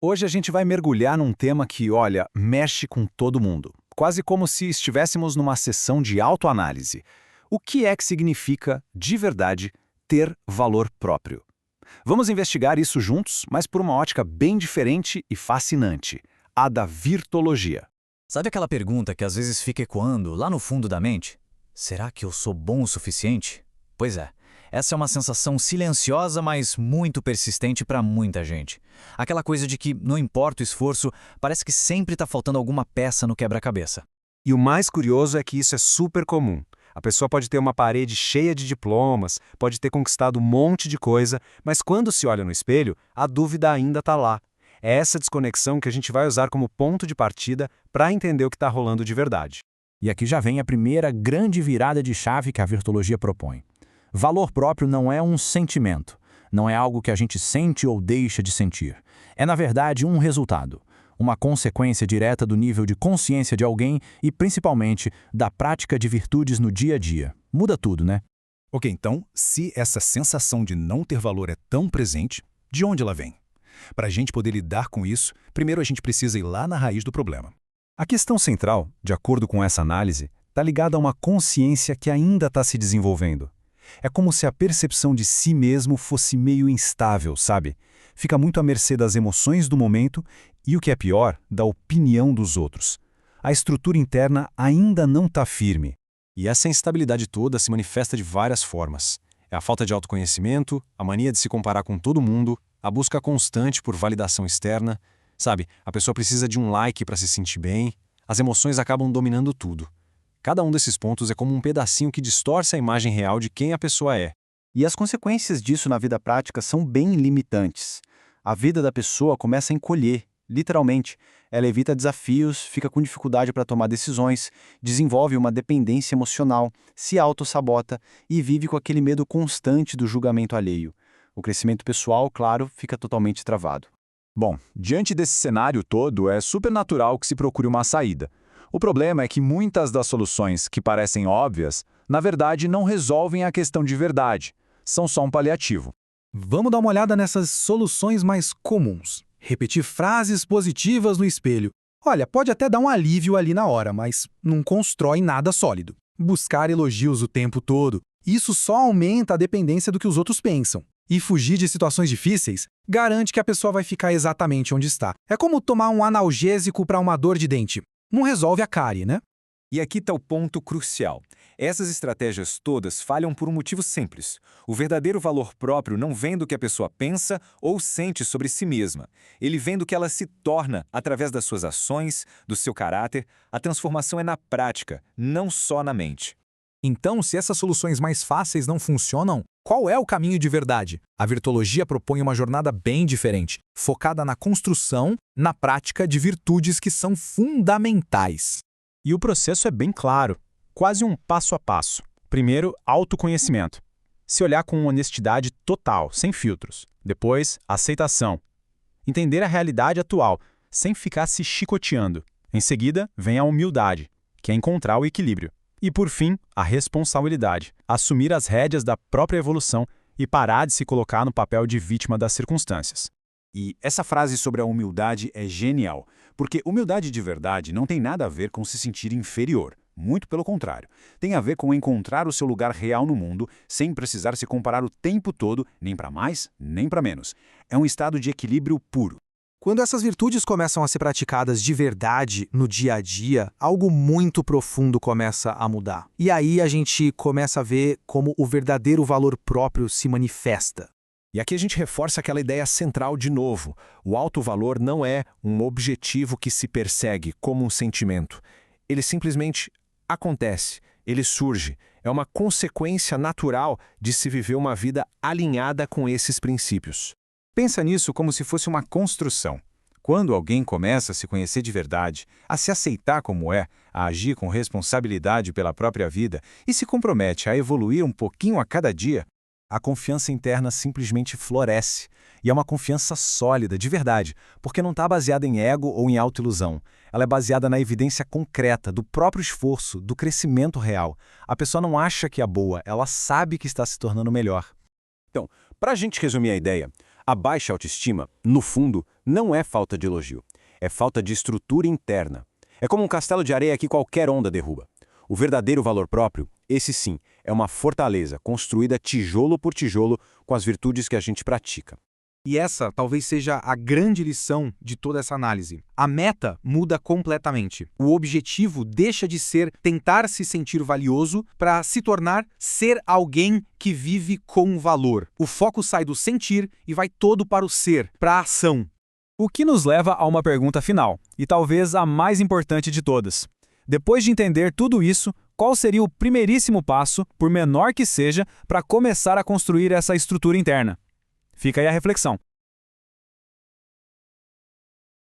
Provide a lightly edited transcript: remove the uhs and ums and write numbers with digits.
Hoje a gente vai mergulhar num tema que, olha, mexe com todo mundo. Quase como se estivéssemos numa sessão de autoanálise. O que é que significa, de verdade, ter valor próprio? Vamos investigar isso juntos, mas por uma ótica bem diferente e fascinante, a da virtologia. Sabe aquela pergunta que às vezes fica ecoando lá no fundo da mente? Será que eu sou bom o suficiente? Pois é, essa é uma sensação silenciosa, mas muito persistente para muita gente. Aquela coisa de que, não importa o esforço, parece que sempre está faltando alguma peça no quebra-cabeça. E o mais curioso é que isso é super comum. A pessoa pode ter uma parede cheia de diplomas, pode ter conquistado um monte de coisa, mas quando se olha no espelho, a dúvida ainda está lá. É essa desconexão que a gente vai usar como ponto de partida para entender o que está rolando de verdade. E aqui já vem a primeira grande virada de chave que a virtologia propõe. Valor próprio não é um sentimento, não é algo que a gente sente ou deixa de sentir. É, na verdade, um resultado, uma consequência direta do nível de consciência de alguém e, principalmente, da prática de virtudes no dia a dia. Muda tudo, né? Ok, então, se essa sensação de não ter valor é tão presente, de onde ela vem? Para a gente poder lidar com isso, primeiro a gente precisa ir lá na raiz do problema. A questão central, de acordo com essa análise, está ligada a uma consciência que ainda está se desenvolvendo. É como se a percepção de si mesmo fosse meio instável, sabe? Fica muito à mercê das emoções do momento e, o que é pior, da opinião dos outros. A estrutura interna ainda não está firme. E essa instabilidade toda se manifesta de várias formas. É a falta de autoconhecimento, a mania de se comparar com todo mundo, a busca constante por validação externa. Sabe, a pessoa precisa de um like para se sentir bem. As emoções acabam dominando tudo. Cada um desses pontos é como um pedacinho que distorce a imagem real de quem a pessoa é. E as consequências disso na vida prática são bem limitantes. A vida da pessoa começa a encolher, literalmente. Ela evita desafios, fica com dificuldade para tomar decisões, desenvolve uma dependência emocional, se autossabota e vive com aquele medo constante do julgamento alheio. O crescimento pessoal, claro, fica totalmente travado. Bom, diante desse cenário todo, é super natural que se procure uma saída. O problema é que muitas das soluções que parecem óbvias, na verdade não resolvem a questão de verdade. São só um paliativo. Vamos dar uma olhada nessas soluções mais comuns. Repetir frases positivas no espelho. Olha, pode até dar um alívio ali na hora, mas não constrói nada sólido. Buscar elogios o tempo todo. Isso só aumenta a dependência do que os outros pensam. E fugir de situações difíceis garante que a pessoa vai ficar exatamente onde está. É como tomar um analgésico para uma dor de dente. Não resolve a cárie, né? E aqui está o ponto crucial. Essas estratégias todas falham por um motivo simples. O verdadeiro valor próprio não vem do que a pessoa pensa ou sente sobre si mesma. Ele vem do que ela se torna através das suas ações, do seu caráter. A transformação é na prática, não só na mente. Então, se essas soluções mais fáceis não funcionam, qual é o caminho de verdade? A virtologia propõe uma jornada bem diferente, focada na construção, na prática de virtudes que são fundamentais. E o processo é bem claro, quase um passo a passo. Primeiro, autoconhecimento. Se olhar com honestidade total, sem filtros. Depois, aceitação. Entender a realidade atual, sem ficar se chicoteando. Em seguida, vem a humildade, que é encontrar o equilíbrio. E, por fim, a responsabilidade, assumir as rédeas da própria evolução e parar de se colocar no papel de vítima das circunstâncias. E essa frase sobre a humildade é genial, porque humildade de verdade não tem nada a ver com se sentir inferior. Muito pelo contrário. Tem a ver com encontrar o seu lugar real no mundo sem precisar se comparar o tempo todo, nem para mais, nem para menos. É um estado de equilíbrio puro. Quando essas virtudes começam a ser praticadas de verdade no dia a dia, algo muito profundo começa a mudar. E aí a gente começa a ver como o verdadeiro valor próprio se manifesta. E aqui a gente reforça aquela ideia central de novo. O alto valor não é um objetivo que se persegue como um sentimento. Ele simplesmente acontece, ele surge. É uma consequência natural de se viver uma vida alinhada com esses princípios. Pensa nisso como se fosse uma construção. Quando alguém começa a se conhecer de verdade, a se aceitar como é, a agir com responsabilidade pela própria vida e se compromete a evoluir um pouquinho a cada dia, a confiança interna simplesmente floresce. E é uma confiança sólida, de verdade, porque não está baseada em ego ou em autoilusão. Ela é baseada na evidência concreta do próprio esforço, do crescimento real. A pessoa não acha que é boa, ela sabe que está se tornando melhor. Então, para a gente resumir a ideia, a baixa autoestima, no fundo, não é falta de elogio, é falta de estrutura interna. É como um castelo de areia que qualquer onda derruba. O verdadeiro valor próprio, esse sim, é uma fortaleza construída tijolo por tijolo com as virtudes que a gente pratica. E essa talvez seja a grande lição de toda essa análise. A meta muda completamente. O objetivo deixa de ser tentar se sentir valioso para se tornar ser alguém que vive com valor. O foco sai do sentir e vai todo para o ser, para a ação. O que nos leva a uma pergunta final, e talvez a mais importante de todas. Depois de entender tudo isso, qual seria o primeiríssimo passo, por menor que seja, para começar a construir essa estrutura interna? Fica aí a reflexão.